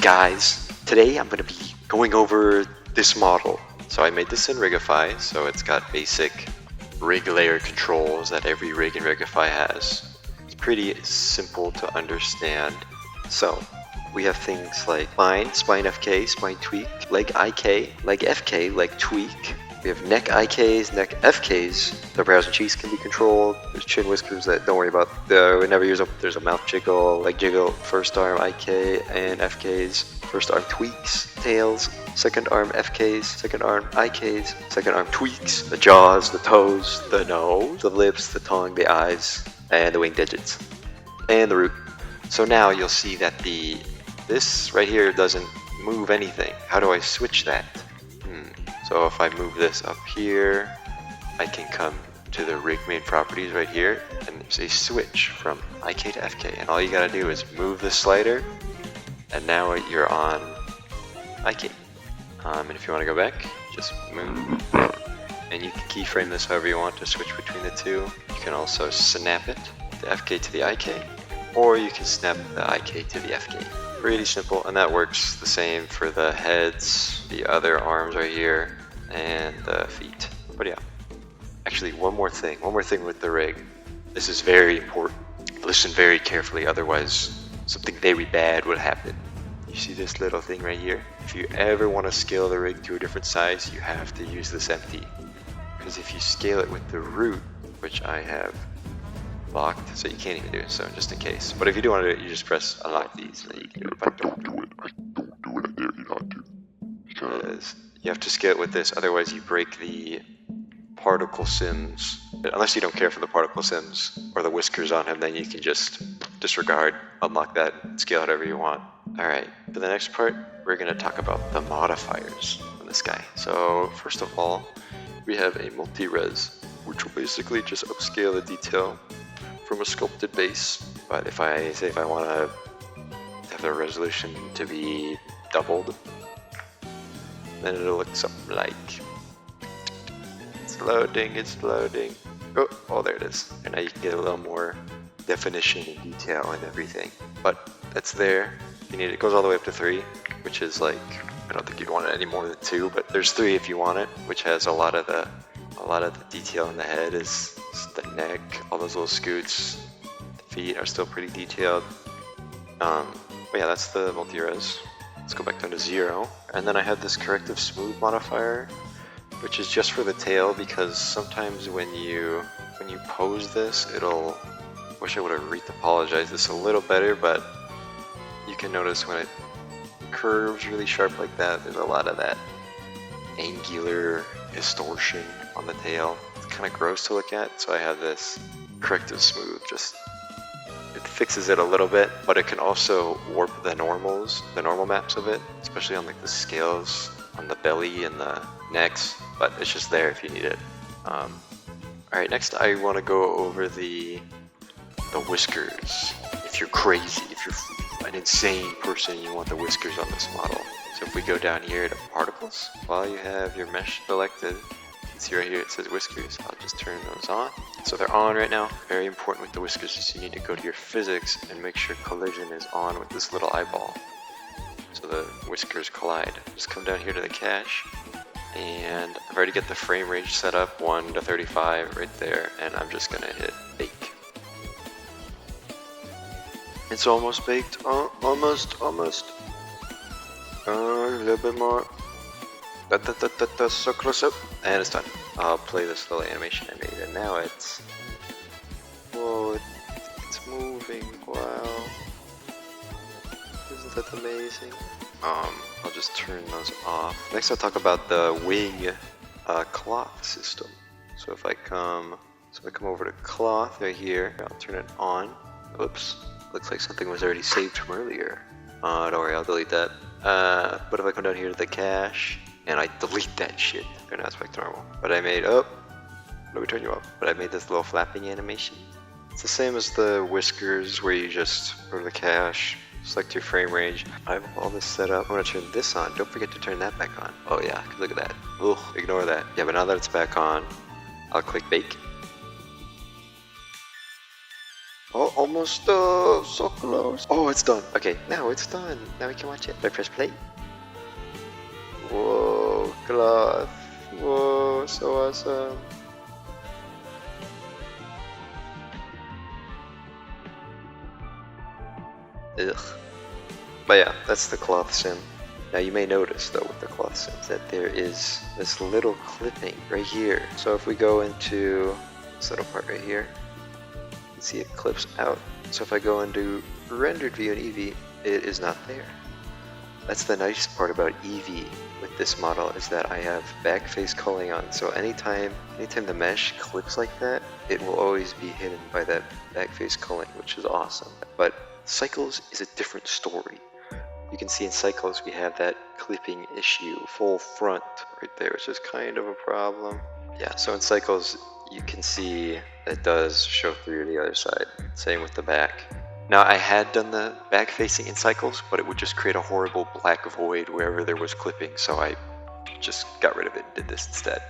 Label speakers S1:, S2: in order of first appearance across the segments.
S1: guys, today I'm going to be going over this model. So I made this in Rigify, so it's got basic rig layer controls that every rig in Rigify has. It's pretty simple to understand. So we have things like spine FK, spine tweak, leg IK, leg FK, leg tweak. We have neck IKs, neck FKs. The brows and cheeks can be controlled. There's chin whiskers that don't worry about. We never use them. There's a mouth jiggle, leg jiggle, first arm IK and FKs, first arm tweaks, tails, second arm FKs, second arm IKs, second arm tweaks, the jaws, the toes, the nose, the lips, the tongue, the eyes, and the wing digits, and the root. So now you'll see that this right here doesn't move anything. How do I switch that? So if I move this up here, I can come to the rig main properties right here, and there's a switch from IK to FK, and all you gotta do is move the slider, and now you're on IK. And if you want to go back, just move, and you can keyframe this however you want to switch between the two. You can also snap it, the FK to the IK, or you can snap the IK to the FK. Pretty simple, and that works the same for the heads, the other arms right here, and the feet. But yeah, actually one more thing with the rig. This is very important. Listen very carefully, otherwise something very bad would happen. You see this little thing right here? If you ever want to scale the rig to a different size, you have to use this empty. Because if you scale it with the root, which I have locked, so you can't even do it, so just in case. But if you do want to do it, you just press unlock these, and then you can do it. But
S2: don't do it. I dare you not to.
S1: Because you have to scale it with this, otherwise you break the particle sims. Unless you don't care for the particle sims or the whiskers on him, then you can just disregard, unlock that, scale it however you want. Alright, for the next part, we're going to talk about the modifiers on this guy. So first of all, we have a multi-res, which will basically just upscale the detail from a sculpted base. But if I want to have the resolution to be doubled, then it'll look something like, it's loading. Oh, there it is. And now you can get a little more definition and detail and everything. But that's there. You need it goes all the way up to 3, which is like, I don't think you'd want it any more than 2, but there's 3 if you want it, which has a lot of the detail in the head, is the neck, all those little scoots. The feet are still pretty detailed. But yeah, that's the multi-res. Let's go back down to 0. And then I have this corrective smooth modifier, which is just for the tail, because sometimes when you pose this, wish I would have retopologized this a little better, but you can notice when it curves really sharp like that, there's a lot of that angular distortion on the tail. It's kind of gross to look at, so I have this corrective smooth. It fixes it a little bit, but it can also warp the normal maps of it, especially on like the scales on the belly and the necks, but it's just there if you need it. Alright, next I want to go over the whiskers. If you're crazy, if you're an insane person, you want the whiskers on this model. So if we go down here to particles, while you have your mesh selected, you can see right here it says whiskers. I'll just turn those on. So they're on right now. Very important with the whiskers is you need to go to your physics and make sure collision is on with this little eyeball, so the whiskers collide. Just come down here to the cache, and I've already got the frame range set up, 1 to 35 right there, and I'm just gonna hit bake. It's almost baked. Almost. A little bit more. That's so close up. And it's done. I'll play this little animation I made, and now it's... Whoa, it's moving. Wow. Isn't that amazing? I'll just turn those off. Next I'll talk about the wing cloth system. So if I come over to cloth right here, I'll turn it on. Oops. Looks like something was already saved from earlier. Don't worry, I'll delete that. But if I come down here to the cache, and I delete that shit, they're not back to normal. But I made, let me turn you off. But I made this little flapping animation. It's the same as the whiskers, where you just go to the cache, select your frame range. I have all this set up. I'm gonna turn this on. Don't forget to turn that back on. Oh yeah, look at that. Ugh, ignore that. Yeah, but now that it's back on, I'll click bake. Oh, almost so close. Oh, it's done. Okay, now it's done. Now we can watch it. I press play. Whoa, cloth. Whoa, so awesome. Ugh. But yeah, that's the cloth sim. Now you may notice though with the cloth sims that there is this little clipping right here. So if we go into this little part right here, you can see it clips out. So if I go into rendered view in Eevee, it is not there. That's the nice part about Eevee with this model, is that I have back face culling on. So anytime the mesh clips like that, it will always be hidden by that back face culling, which is awesome. But Cycles is a different story. You can see in Cycles we have that clipping issue, full front right there, which is kind of a problem. Yeah, so in Cycles you can see it does show through the other side. Same with the back. Now I had done the back facing in Cycles, but it would just create a horrible black void wherever there was clipping, so I just got rid of it and did this instead.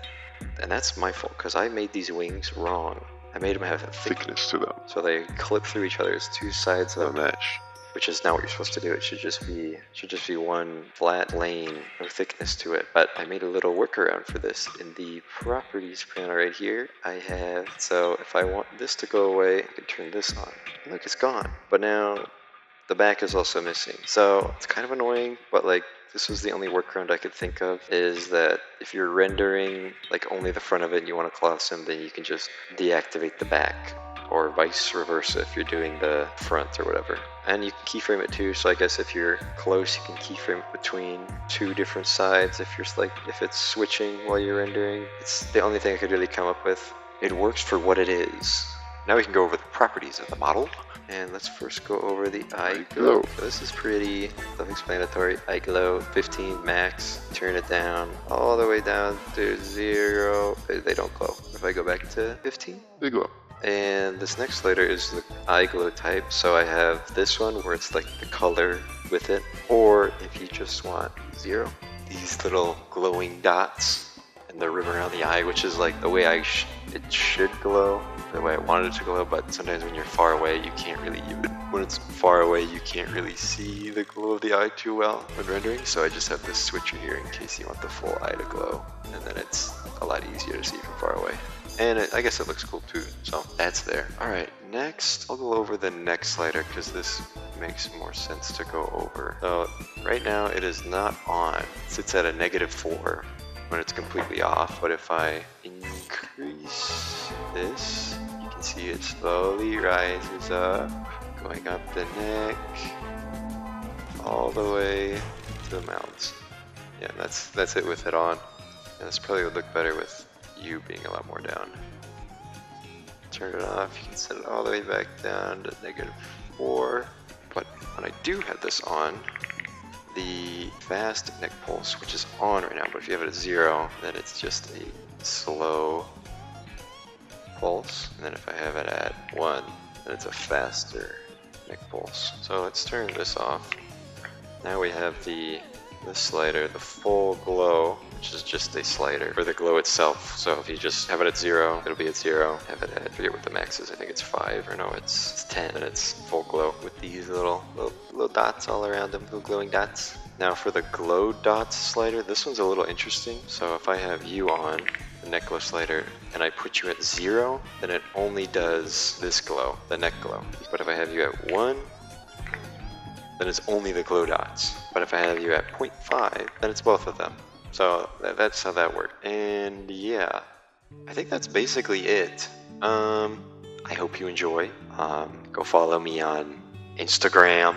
S1: And that's my fault, because I made these wings wrong. I made them have a
S2: Thickness to them.
S1: so they clip through each other. It's two sides
S2: The
S1: of
S2: mesh.
S1: which is not what you're supposed to do. It should just be one flat plane, no thickness to it. But I made a little workaround for this in the properties panel right here. I have, so if I want this to go away, I can turn this on. Look, it's gone. But now the back is also missing. So it's kind of annoying, but like this was the only workaround I could think of, is that if you're rendering like only the front of it and you want to cloth sim, then you can just deactivate the back, or vice versa if you're doing the front or whatever. And you can keyframe it too, so I guess if you're close you can keyframe it between two different sides if it's switching while you're rendering. It's the only thing I could really come up with. It works for what it is. Now we can go over the properties of the model. And let's first go over the eye glow. So this is pretty self-explanatory. Eye glow, 15 max. Turn it down all the way down to 0. They don't glow. If I go back to 15,
S2: They glow.
S1: and this next slider is the eye glow type. So I have this one where it's like the color with it, or if you just want 0, these little glowing dots and the rim around the eye, which is like the way it should glow, the way I wanted it to glow. But sometimes when you're far away, you can't really when it's far away, you can't really see the glow of the eye too well when rendering. So I just have this switcher here in case you want the full eye to glow, and then it's a lot easier to see from far away. And I guess it looks cool too, so that's there. Alright, next I'll go over the next slider because this makes more sense to go over. So right now it is not on. It sits at a -4 when it's completely off, but if I increase this, you can see it slowly rises up, going up the neck, all the way to the mouth. Yeah, that's it with it on. And this probably would look better with you being a lot more down. Turn it off, you can set it all the way back down to -4. But when I do have this on, the fast neck pulse, which is on right now, but if you have it at 0, then it's just a slow pulse. And then if I have it at 1, then it's a faster neck pulse. So let's turn this off. Now we have this slider, the full glow, which is just a slider for the glow itself. So if you just have it at 0, it'll be at 0. Have it at, I forget what the max is, I think it's 5, or no, it's 10, and it's full glow with these little dots all around them, little glowing dots. Now for the glow dots slider, this one's a little interesting. So if I have you on, the neck glow slider, and I put you at 0, then it only does this glow, the neck glow. But if I have you at 1, then it's only the glow dots. But if I have you at 0.5, then it's both of them. So that's how that worked. And yeah, I think that's basically it. I hope you enjoy. Go follow me on Instagram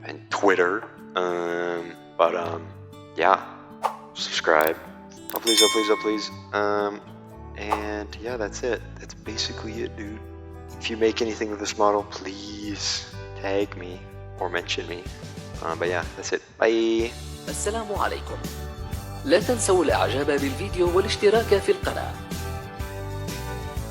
S1: and Twitter. Yeah, subscribe. Oh please, oh please, oh please. And yeah, that's it. That's basically it, dude. If you make anything with this model, please tag me or mention me. But yeah, that's it. Bye.
S3: السلام عليكم. لا تنسوا الاعجاب بالفيديو والاشتراك في القناة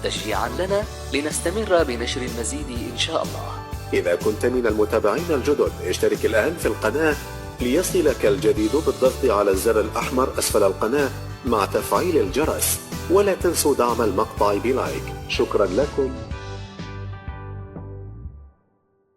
S3: تشجيعا لنا لنستمر بنشر المزيد إن شاء الله.
S4: إذا كنت من المتابعين الجدد اشترك الآن في القناة ليصلك الجديد بالضغط على الزر الأحمر أسفل القناة مع تفعيل الجرس، ولا تنسوا دعم المقطع بلايك. شكرا لكم.